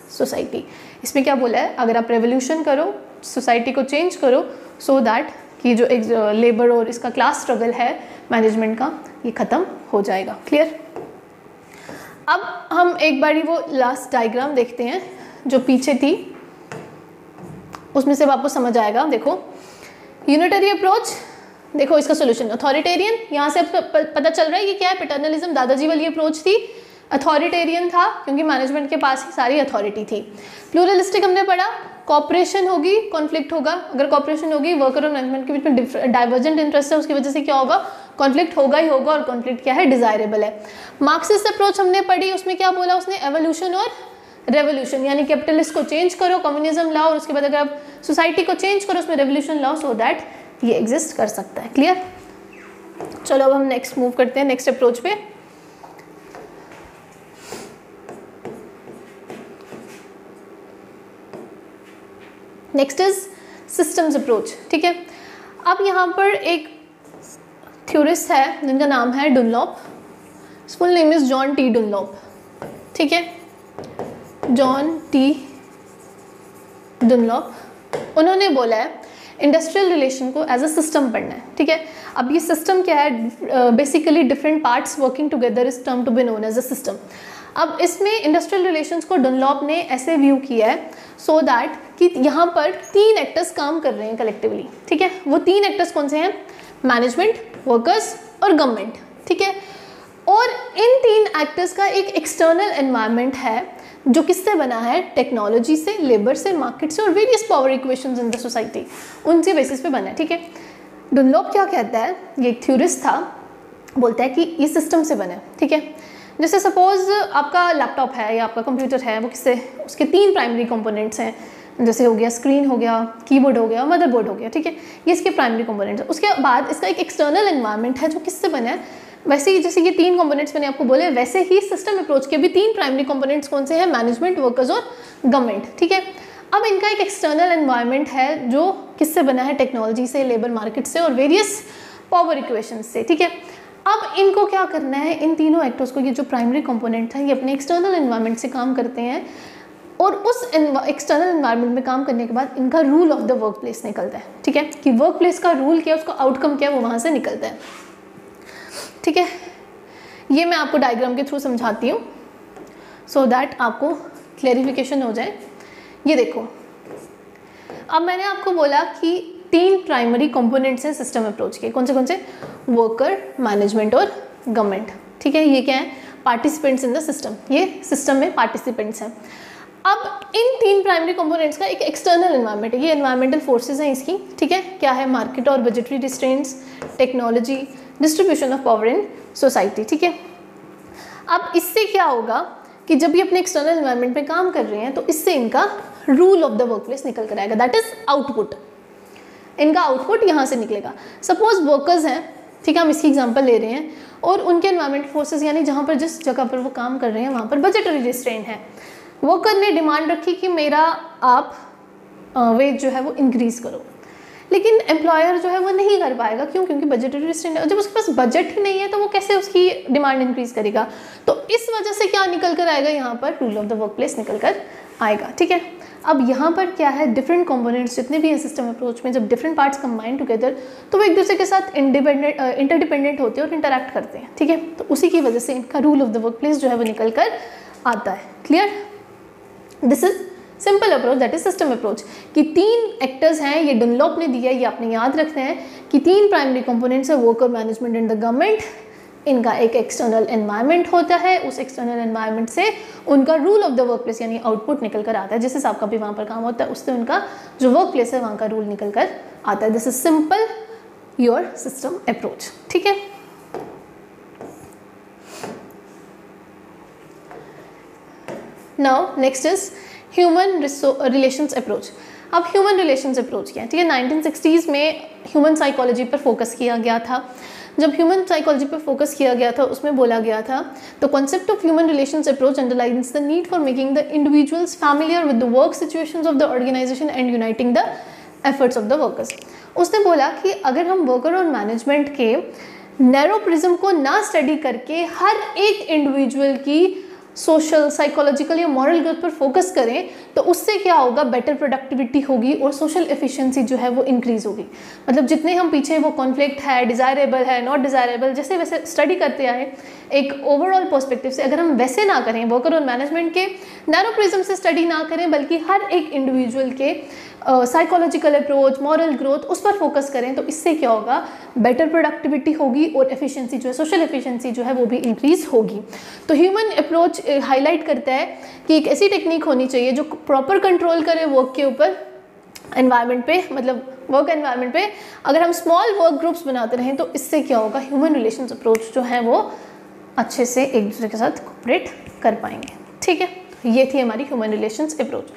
society. इसमें क्या बोला है, अगर आप रेवोल्यूशन करो, सोसाइटी को चेंज करो, सो दैट कि जो एक लेबर और इसका क्लास स्ट्रगल है मैनेजमेंट का, ये ख़त्म हो जाएगा। क्लियर। अब हम एक बारी वो लास्ट डायग्राम देखते हैं जो पीछे थी, उसमें से आपको समझ आएगा। देखो यूनिटरी अप्रोच, देखो इसका सोल्यूशन अथॉरिटेरियन, यहाँ से पता चल रहा है कि क्या है, पैटर्नलिज्म दादाजी वाली अप्रोच थी। अथॉरिटेरियन था क्योंकि मैनेजमेंट के पास ही सारी अथॉरिटी थी। प्लूरलिस्टिक हमने पढ़ा, कॉपरेशन होगी कॉन्फ्लिक्ट होगा, अगर कॉपरेशन होगी वर्कर और मैनेजमेंट के बीच में डाइवर्जेंट इंटरेस्ट है, उसकी वजह से क्या होगा, कॉन्फ्लिक्ट होगा ही होगा, और कॉन्फ्लिक्ट क्या है, डिजायरेबल है। मार्क्सिस्ट अप्रोच हमने पढ़ी, उसमें क्या बोला उसने, एवोल्यूशन और रेवोल्यूशन, यानी कैपिटलिस्ट को चेंज करो, कम्युनिज्म लाओ, और उसके बाद अगर आप सोसाइटी को चेंज करो उसमें रेवोल्यूशन लाओ, सो दैट ये एग्जिस्ट कर सकता है। क्लियर। चलो अब हम नेक्स्ट मूव करते हैं नेक्स्ट अप्रोच पे। Next is systems approach. ठीक है, अब यहाँ पर एक थ्योरिस्ट है जिनका नाम है Dunlop, full name is John T Dunlop. ठीक है, जॉन टी डुनलॉप, उन्होंने बोला है इंडस्ट्रियल रिलेशन को एज अ सिस्टम पढ़ना है। ठीक है, अब ये सिस्टम क्या है, basically different parts working together is term to be known as a system. अब इसमें इंडस्ट्रियल रिलेशंस को डुनलॉप ने ऐसे व्यू किया है सो दैट कि यहाँ पर 3 एक्टर्स काम कर रहे हैं कलेक्टिवली। ठीक है, वो 3 एक्टर्स कौन से हैं, मैनेजमेंट, वर्कर्स और गवर्नमेंट। ठीक है, और इन 3 एक्टर्स का एक एक्सटर्नल एनवायरनमेंट है जो किससे बना है, टेक्नोलॉजी से, लेबर से, मार्केट से और various power equations in the society, उनसे बेसिस पे बना है। ठीक है, डुनलॉप क्या कहता है, ये एक थ्योरिस्ट था, बोलता है कि ये सिस्टम से बना है। ठीक है, जैसे सपोज आपका लैपटॉप है या आपका कंप्यूटर है, वो किससे, उसके 3 प्राइमरी कंपोनेंट्स हैं, जैसे हो गया स्क्रीन हो गया, कीबोर्ड हो गया, मदरबोर्ड हो गया। ठीक है, ये इसके प्राइमरी कंपोनेंट्स हैं। उसके बाद इसका एक एक्सटर्नल एनवायरनमेंट है जो किससे बना है, वैसे ही जैसे ये 3 कंपोनेंट्स मैंने आपको बोले, वैसे ही सिस्टम अप्रोच के भी 3 प्राइमरी कंपोनेंट्स कौन से हैं, मैनेजमेंट, वर्कर्स और गवर्नमेंट। ठीक है, अब इनका एक एक्सटर्नल एनवायरनमेंट है जो किससे बना है, टेक्नोलॉजी से, लेबर मार्केट से और वेरियस पावर इक्वेशन से। ठीक है, अब इनको क्या करना है, इन तीनों एक्टर्स को, ये जो प्राइमरी कंपोनेंट है ये अपने एक्सटर्नल एनवायरनमेंट से काम करते हैं, और उस एक्सटर्नल एनवायरनमेंट में काम करने के बाद इनका rule of the work place निकलता है। ठीक है, कि वर्क प्लेस का रूल क्या है, उसका आउटकम क्या है, वो वहाँ से निकलता है। ठीक है, ये मैं आपको डायग्राम के थ्रू समझाती हूँ सो दैट आपको क्लैरिफिकेशन हो जाए। ये देखो, अब मैंने आपको बोला कि 3 प्राइमरी कंपोनेंट्स हैं सिस्टम अप्रोच के, कौन से, वर्कर, मैनेजमेंट और गवर्नमेंट। ठीक है, ये क्या है, पार्टिसिपेंट्स इन द सिस्टम, ये सिस्टम में पार्टिसिपेंट्स हैं। अब इन 3 प्राइमरी कंपोनेंट्स का एक एक्सटर्नल एनवायरनमेंट है, ये एनवायरमेंटल फोर्सेज हैं इसकी। ठीक है, क्या है, मार्केट और budgetary restraints, technology, distribution of power in society. ठीक है, अब इससे क्या होगा कि जब ये अपने एक्सटर्नल एनवायरनमेंट में काम कर रहे हैं तो इससे इनका rule of the work place निकल कर आएगा, दैट इज आउटपुट। इनका आउटपुट यहाँ से निकलेगा। सपोज वर्कर्स हैं, ठीक है, हम इसकी एग्जांपल ले रहे हैं, और उनके एनवायरमेंट फोर्सेस यानी जहाँ पर जिस जगह पर वो काम कर रहे हैं वहाँ पर बजटरी रिस्ट्रेंट है। वर्कर ने डिमांड रखी कि मेरा आप वेज जो है वो इंक्रीज़ करो, लेकिन एम्प्लॉयर जो है वो नहीं कर पाएगा। क्यों? क्योंकि बजटरी रिस्ट्रेंट है। जब उसके पास बजट ही नहीं है तो वो कैसे उसकी डिमांड इंक्रीज़ करेगा? तो इस वजह से क्या निकल कर आएगा, यहाँ पर rule of the work place निकल कर आएगा। ठीक है, अब यहाँ पर क्या है, डिफरेंट कंपोनेंट्स जितने भी हैं सिस्टम अप्रोच में, जब डिफरेंट पार्ट्स कंबाइन टुगेदर तो वो एक दूसरे के साथ इंटरडिपेंडेंट होते हैं और इंटरैक्ट करते हैं। ठीक है, तो उसी की वजह से इनका rule of the work place जो है वो निकल कर आता है। Clear? This is simple approach, that is system approach. कि 3 एक्टर्स हैं, ये डनलॉप ने दिया, ये आपने याद रखना है कि 3 प्राइमरी कंपोनेंट्स है, worker, management and the government. इनका एक एक्सटर्नल एनवायरनमेंट होता है, उस एक्सटर्नल एनवायरनमेंट से उनका rule of the work place यानी आउटपुट निकल कर आता है। जिस हिसाब का भी वहाँ पर काम होता है उससे उनका जो वर्क प्लेस है वहाँ का रूल निकल कर आता है। This is simple your system approach. ठीक है, now next is human relations approach. अब ह्यूमन रिलेशंस अप्रोच क्या है? ठीक है, 1960s में ह्यूमन साइकोलॉजी पर फोकस किया गया था। जब ह्यूमन साइकोलॉजी पर फोकस किया गया था उसमें बोला गया था the concept of human relations approach underlines the need for making the individuals familiar with the work situations of the organisation and uniting the efforts of the workers. उसने बोला कि अगर हम वर्कर और मैनेजमेंट के नैरो प्रिज्म को ना study करके हर एक इंडिविजुअल की सोशल, साइकोलॉजिकल या मॉरल ग्रोथ पर फोकस करें तो उससे क्या होगा, बेटर प्रोडक्टिविटी होगी और सोशल एफिशिएंसी जो है वो इंक्रीज होगी। मतलब जितने हम पीछे वो कॉन्फ्लिक्ट है, डिज़ायरेबल है, नॉट डिज़ायरेबल, जैसे वैसे स्टडी करते आए एक ओवरऑल पर्सपेक्टिव से, अगर हम वैसे ना करें, वर्कर और मैनेजमेंट के नैरो प्रिज्म से स्टडी ना करें, बल्कि हर एक इंडिविजुअल के साइकोलॉजिकल अप्रोच, मॉरल ग्रोथ, उस पर फोकस करें, तो इससे क्या होगा, बेटर प्रोडक्टिविटी होगी और एफिशिएंसी जो है, सोशल एफिशिएंसी जो है वो भी इंक्रीज होगी। तो ह्यूमन अप्रोच हाईलाइट करता है कि एक ऐसी टेक्निक होनी चाहिए जो प्रॉपर कंट्रोल करे वर्क के ऊपर, एनवायरनमेंट पे, मतलब वर्क एनवायरनमेंट पे। अगर हम स्मॉल वर्क ग्रुप्स बनाते रहें तो इससे क्या होगा, ह्यूमन रिलेशंस अप्रोच जो है वो अच्छे से एक दूसरे के साथ कोऑपरेट कर पाएंगे। ठीक है, ये थी हमारी human relations approach.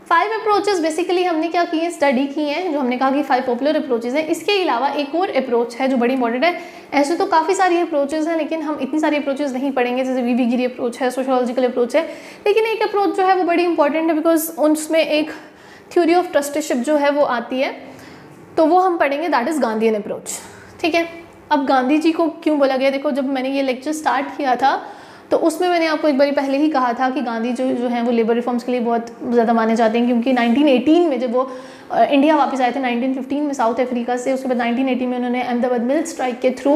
5 approaches basically हमने क्या की है, स्टडी की हैं, जो हमने कहा कि 5 पॉपुलर अप्रोचेस हैं। इसके अलावा एक और अप्रोच है जो बड़ी इंपॉर्टेंट है। ऐसे तो काफ़ी सारी अप्रोचेस हैं, लेकिन हम इतनी सारी अप्रोचेस नहीं पढ़ेंगे, जैसे वी गिरी अप्रोच है, सोशियोलॉजिकल अप्रोच है, लेकिन एक अप्रोच जो है वो बड़ी इंपॉर्टेंट है, बिकॉज उसमें एक थ्योरी ऑफ ट्रस्टीशिप जो है वो आती है, तो वो हम पढ़ेंगे, दैट इज़ गांधीयन अप्रोच। ठीक है, अब गांधी जी को क्यों बोला गया, देखो जब मैंने ये लेक्चर स्टार्ट किया था तो उसमें मैंने आपको एक बार पहले ही कहा था कि गांधी जो हैं वो लेबर रिफॉर्म्स के लिए बहुत ज़्यादा माने जाते हैं, क्योंकि 1918 में जब वो इंडिया वापस आए थे 1915 में साउथ अफ्रीका से, उसके बाद 1918 में उन्होंने अहमदाबाद मिल स्ट्राइक के थ्रू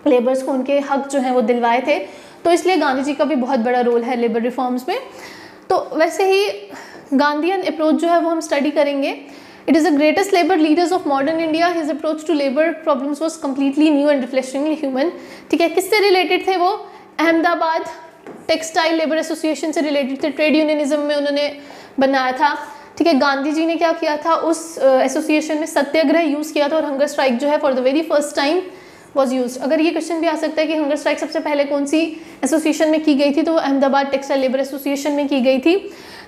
लेबर्स को उनके हक जो हैं वो दिलवाए थे, तो इसलिए गांधी जी का भी बहुत बड़ा रोल है लेबर रिफॉर्म्स में। तो वैसे ही गांधीयन अप्रोच जो है वो हम स्टडी करेंगे। It is the greatest labour leaders of modern India, his approach to labour problems was completely new and refreshingly human. ठीक है, किससे रिलेटेड थे वो, अहमदाबाद टेक्सटाइल लेबर एसोसिएशन से रिलेटेड थे, ट्रेड यूनियनिज्म में उन्होंने बनाया था। ठीक है, गांधी जी ने क्या किया था, उस एसोसिएशन में सत्याग्रह यूज़ किया था और हंगर स्ट्राइक जो है for the very first time was use. अगर ये क्वेश्चन भी आ सकता है कि हंगर स्ट्राइक सबसे पहले कौन सी एसोसिएशन में की गई थी, तो अहमदाबाद टेक्सटाइल लेबर एसोसिएशन में की गई थी।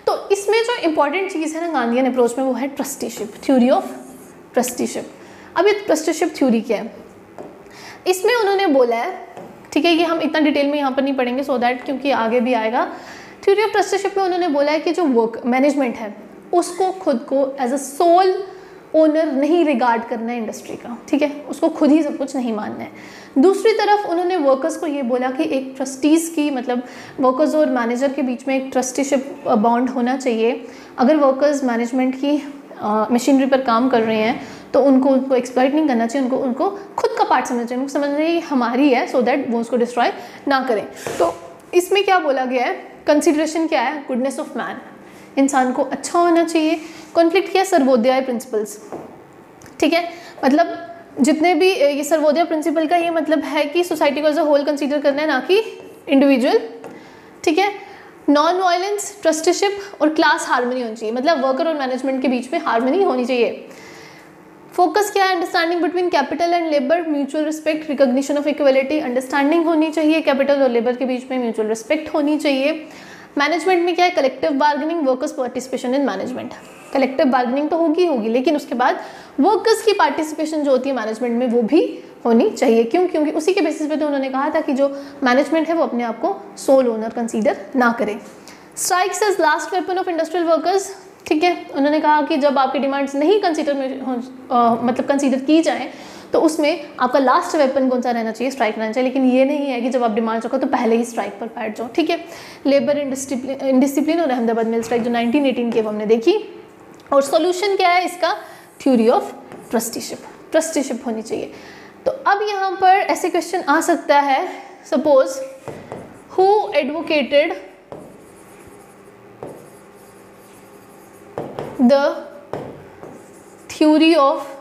तो इसमें जो इंपॉर्टेंट चीज़ है ना गांधीयन अप्रोच में, वो है ट्रस्टीशिप, थ्योरी ऑफ ट्रस्टीशिप। अब ये ट्रस्टीशिप थ्योरी क्या है, इसमें उन्होंने बोला है, ठीक है, ये हम इतना डिटेल में यहाँ पर नहीं पढ़ेंगे सो दैट, क्योंकि आगे भी आएगा। थ्योरी ऑफ ट्रस्टीशिप में उन्होंने बोला है कि जो वर्क मैनेजमेंट है उसको खुद को एज अ सोल ओनर नहीं रिगार्ड करना है इंडस्ट्री का। ठीक है, उसको खुद ही सब कुछ नहीं मानना है। दूसरी तरफ उन्होंने वर्कर्स को ये बोला कि एक ट्रस्टीज़ की, मतलब वर्कर्स और मैनेजर के बीच में एक ट्रस्टीशिप बॉन्ड होना चाहिए। अगर वर्कर्स मैनेजमेंट की मशीनरी पर काम कर रहे हैं तो उनको एक्सप्लॉइट नहीं करना चाहिए, उनको खुद का पार्ट समझना चाहिए, उनको समझना चाहिए हमारी है, सो दैट वो उसको डिस्ट्रॉय ना करें। तो इसमें क्या बोला गया है, कंसिडरेशन क्या है, गुडनेस ऑफ मैन, इंसान को अच्छा होना चाहिए। कॉन्फ्लिक्ट क्या है, सर्वोदय प्रिंसिपल्स। ठीक है, मतलब जितने भी ये सर्वोदय प्रिंसिपल का ये मतलब है कि सोसाइटी को एज अ होल कंसीडर करना है, ना कि इंडिविजुअल। ठीक है, नॉन वायलेंस, ट्रस्टीशिप और क्लास हार्मनी होनी चाहिए, मतलब वर्कर और मैनेजमेंट के बीच में हार्मनी होनी चाहिए। फोकस क्या है, understanding between capital and labour, mutual respect, recognition of equality, understanding होनी चाहिए, कैपिटल और लेबर के बीच में म्यूचुअल रिस्पेक्ट होनी चाहिए। मैनेजमेंट में क्या है, collective bargaining, workers participation in management. Collective bargaining तो होगी, लेकिन उसके बाद वर्कर्स की पार्टिसिपेशन जो होती है मैनेजमेंट में वो भी होनी चाहिए। क्यों, क्योंकि उसी के बेसिस पे तो उन्होंने कहा था कि जो मैनेजमेंट है वो अपने आप को सोल ओनर कंसीडर ना करे। Strikes as last weapon of industrial workers. ठीक है, उन्होंने कहा कि जब आपकी डिमांड्स नहीं मतलब कंसीडर की जाए तो उसमें आपका लास्ट वेपन कौन सा रहना चाहिए, स्ट्राइक रहना चाहिए। लेकिन ये नहीं है कि जब आप डिमांड रखो तो पहले ही स्ट्राइक पर बैठ जाओ। ठीक है, लेबर इंडिसिप्लिन और अहमदाबाद मिल स्ट्राइक जो 1918 की हमने देखी। और सॉल्यूशन क्या है इसका, थ्योरी ऑफ ट्रस्टीशिप, ट्रस्टीशिप होनी चाहिए। तो अब यहाँ पर ऐसे क्वेश्चन आ सकता है, suppose who advocated the theory of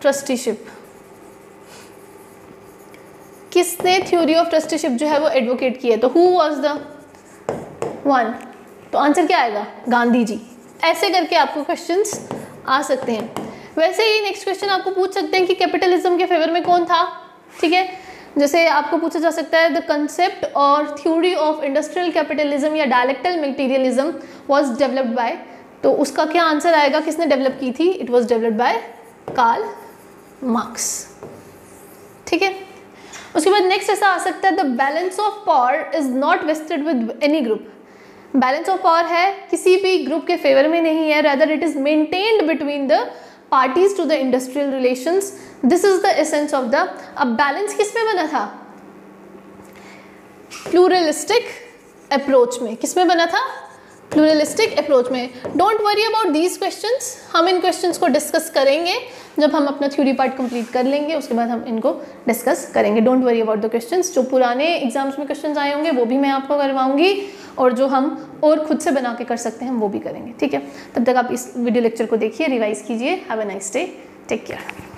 trusteeship, किसने थ्योरी ऑफ ट्रस्टीशिप जो है वो एडवोकेट की है, तो हु वाज द वन, तो आंसर क्या आएगा, गांधी जी। ऐसे करके आपको क्वेश्चंस आ सकते हैं। वैसे ही नेक्स्ट क्वेश्चन आपको पूछ सकते हैं कि कैपिटलिज्म के फेवर में कौन था। ठीक है, जैसे आपको पूछा जा सकता है द कंसेप्ट और थ्योरी ऑफ इंडस्ट्रियल कैपिटलिज्म या dialectal materialism was developed by, तो उसका क्या आंसर आएगा, किसने डेवलप की थी, it was developed by Karl Marx. ठीक है, उसके बाद नेक्स्ट ऐसा आ सकता है the balance of power is not vested with any group. Balance of power है किसी भी ग्रुप के फेवर में नहीं है, rather it is maintained between the parties to the industrial relations. This is the essence of the। अब balance किस में बना था, प्लूरलिस्टिक अप्रोच में। किस में बना था? प्लूरलिस्टिक अप्रोच में। Don't worry about these questions, हम इन क्वेश्चंस को डिस्कस करेंगे जब हम अपना थ्योरी पार्ट कंप्लीट कर लेंगे, उसके बाद हम इनको डिस्कस करेंगे। Don't worry about the questions. जो पुराने एग्जाम्स में क्वेश्चंस आए होंगे वो भी मैं आपको करवाऊंगी, और जो हम और खुद से बना के कर सकते हैं वो भी करेंगे, ठीक है। तब तक आप इस वीडियो लेक्चर को देखिए, रिवाइज कीजिए। Have a nice day, take care.